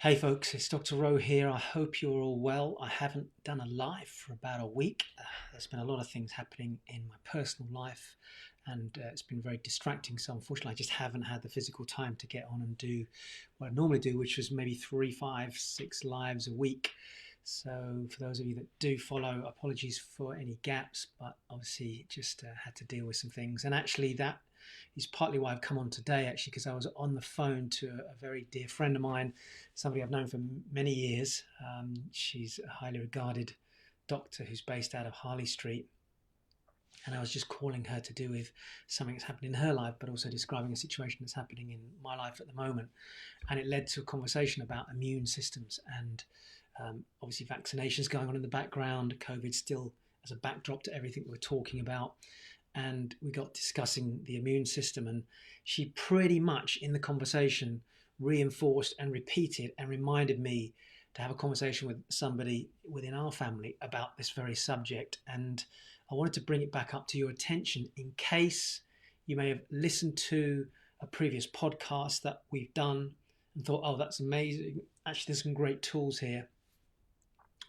Hey folks, it's Dr. Rowe here. I hope you're all well. I haven't done a live for about a week. There's been a lot of things happening in my personal life and it's been very distracting. So unfortunately, I just haven't had the physical time to get on and do what I normally do, which was maybe 3, 5, 6 lives a week. So for those of you that do follow, apologies for any gaps, but obviously just had to deal with some things. And actually that is partly why I've come on today, actually, because I was on the phone to a very dear friend of mine, somebody I've known for many years. She's a highly regarded doctor who's based out of Harley Street. And I was just calling her to do with something that's happened in her life, but also describing a situation that's happening in my life at the moment. And it led to a conversation about immune systems and obviously vaccinations going on in the background, COVID still as a backdrop to everything we're talking about. And we got discussing the immune system, and she pretty much in the conversation reinforced and repeated and reminded me to have a conversation with somebody within our family about this very subject. And I wanted to bring it back up to your attention in case you may have listened to a previous podcast that we've done and thought, oh, that's amazing. Actually, there's some great tools here.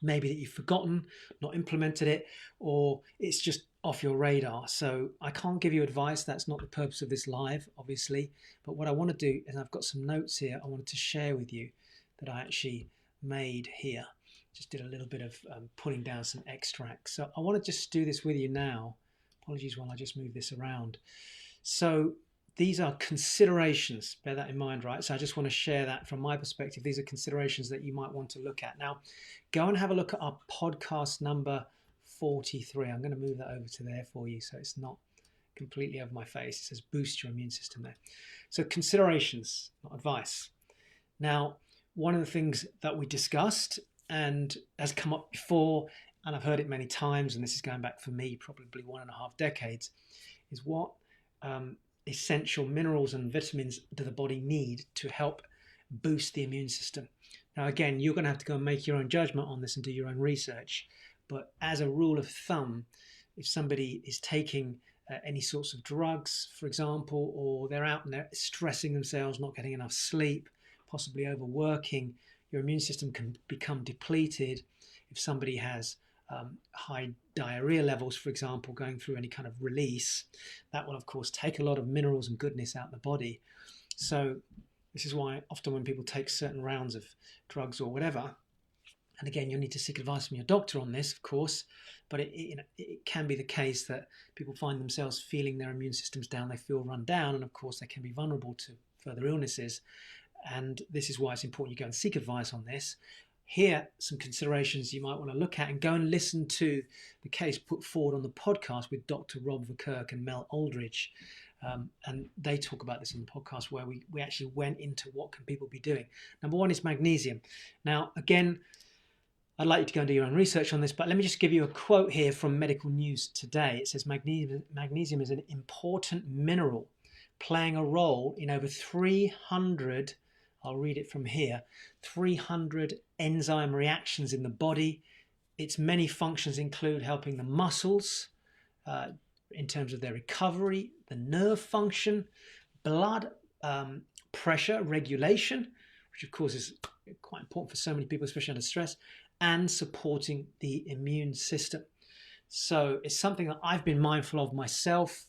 Maybe that you've forgotten, not implemented it, or it's just off your radar. So I can't give you advice. That's not the purpose of this live, obviously. But what I want to do is I've got some notes here I wanted to share with you that I actually made here. Just did a little bit of putting down some extracts. So I want to just do this with you now. Apologies while I just move this around. So these are considerations, bear that in mind, right? So I just want to share that from my perspective. These are considerations that you might want to look at. Now, go and have a look at our podcast number 43. I'm going to move that over to there for you so it's not completely over my face. It says boost your immune system there. So considerations, not advice. Now, one of the things that we discussed and has come up before, and I've heard it many times, and this is going back for me probably 1.5 decades, is what essential minerals and vitamins do the body need to help boost the immune system. Now, again, you're going to have to go and make your own judgment on this and do your own research. But as a rule of thumb, if somebody is taking any sorts of drugs, for example, or they're out and they're stressing themselves, not getting enough sleep, possibly overworking, your immune system can become depleted. If somebody has high diarrhea levels, for example, going through any kind of release, that will of course take a lot of minerals and goodness out of the body. So this is why often when people take certain rounds of drugs or whatever, and again, you'll need to seek advice from your doctor on this, of course, but it can be the case that people find themselves feeling their immune system's down, they feel run down, and of course they can be vulnerable to further illnesses. And this is why it's important you go and seek advice on this. Here, some considerations you might want to look at, and go and listen to the case put forward on the podcast with Dr. Rob Verkerk and Mel Aldridge. And they talk about this on the podcast where we actually went into what can people be doing. Number one is magnesium. Now, again, I'd like you to go and do your own research on this, but let me just give you a quote here from Medical News Today. It says magnesium is an important mineral playing a role in over 300, I'll read it from here, 300 enzyme reactions in the body. Its many functions include helping the muscles in terms of their recovery, the nerve function, blood pressure regulation, which of course is quite important for so many people, especially under stress, and supporting the immune system. So it's something that I've been mindful of myself.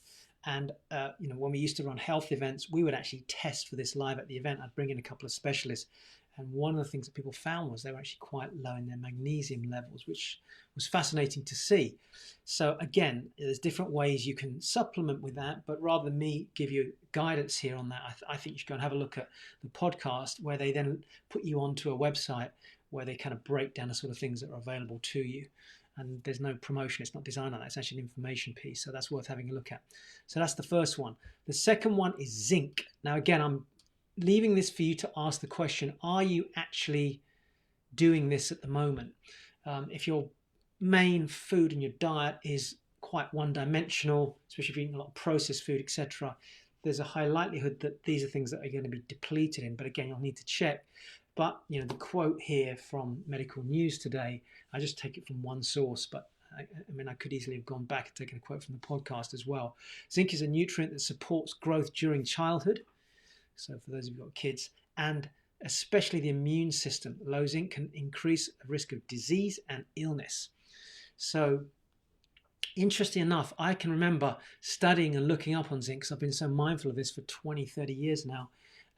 And, when we used to run health events, we would actually test for this live at the event. I'd bring in a couple of specialists. And one of the things that people found was they were actually quite low in their magnesium levels, which was fascinating to see. So again, there's different ways you can supplement with that. But rather than me give you guidance here on that, I think you should go and have a look at the podcast where they then put you onto a website where they kind of break down the sort of things that are available to you. And there's no promotion, it's not designed like that, it's actually an information piece, so that's worth having a look at. So that's the first one. The second one is zinc. Now again, I'm leaving this for you to ask the question, are you actually doing this at the moment? If your main food in your diet is quite one-dimensional, especially if you're eating a lot of processed food, etc., there's a high likelihood that these are things that are going to be depleted in, but again, you'll need to check. But the quote here from Medical News Today, I just take it from one source, but I could easily have gone back and taken a quote from the podcast as well. Zinc is a nutrient that supports growth during childhood. So for those of you who've got kids, and especially the immune system. Low zinc can increase the risk of disease and illness. So interesting enough, I can remember studying and looking up on zinc because I've been so mindful of this for 20, 30 years now,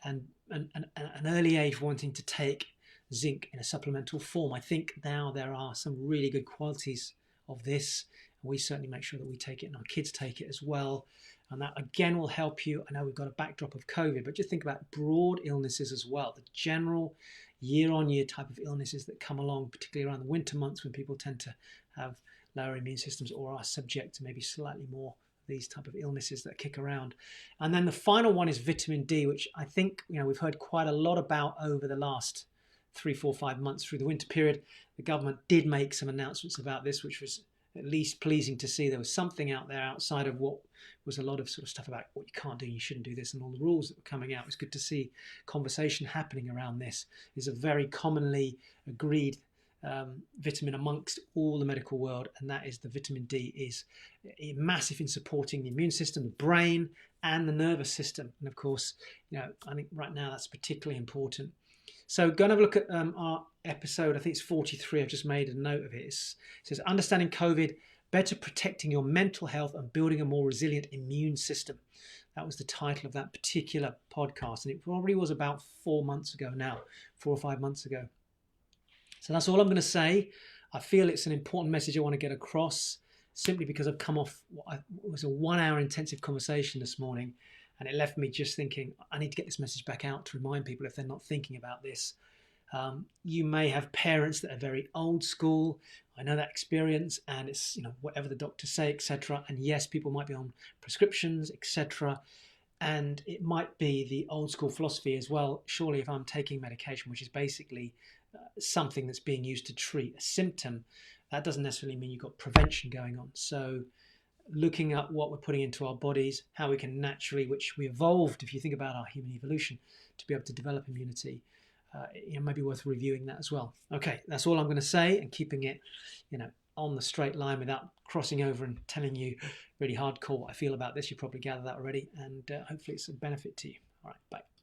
and an early age wanting to take zinc in a supplemental form. I think now there are some really good qualities of this, and we certainly make sure that we take it and our kids take it as well. And that again will help you. I know we've got a backdrop of COVID, but just think about broad illnesses as well, the general year-on-year type of illnesses that come along, particularly around the winter months when people tend to have lower immune systems or are subject to maybe slightly more these type of illnesses that kick around. And then the final one is vitamin D, which I think we've heard quite a lot about over the last 3, 4, 5 months through the winter period. The government did make some announcements about this, which was at least pleasing to see. There was something out there outside of what was a lot of sort of stuff about what you can't do, you shouldn't do this, and all the rules that were coming out. It was good to see conversation happening around this. It's a very commonly agreed vitamin amongst all the medical world, and that is the vitamin D is massive in supporting the immune system, the brain, and the nervous system. And of course, I think right now that's particularly important. So go and have a look at our episode. I think it's 43. I've just made a note of it. It says, Understanding COVID, Better Protecting Your Mental Health and Building a More Resilient Immune System. That was the title of that particular podcast. And it probably was about 4 months ago now, 4 or 5 months ago. So that's all I'm going to say. I feel it's an important message I want to get across, simply because I've come off what was a 1 hour intensive conversation this morning. And it left me just thinking, I need to get this message back out to remind people if they're not thinking about this. You may have parents that are very old school. I know that experience, and it's whatever the doctors say, etc. And yes, people might be on prescriptions, etc. And it might be the old school philosophy as well. Surely, if I'm taking medication, which is basically something that's being used to treat a symptom, that doesn't necessarily mean you've got prevention going on. So looking at what we're putting into our bodies, how we can naturally, which we evolved, if you think about our human evolution, to be able to develop immunity, it might be worth reviewing that as well. Okay, that's all I'm going to say, and keeping it, on the straight line without crossing over and telling you really hardcore what I feel about this. You probably gathered that already, and hopefully it's a benefit to you. All right, bye.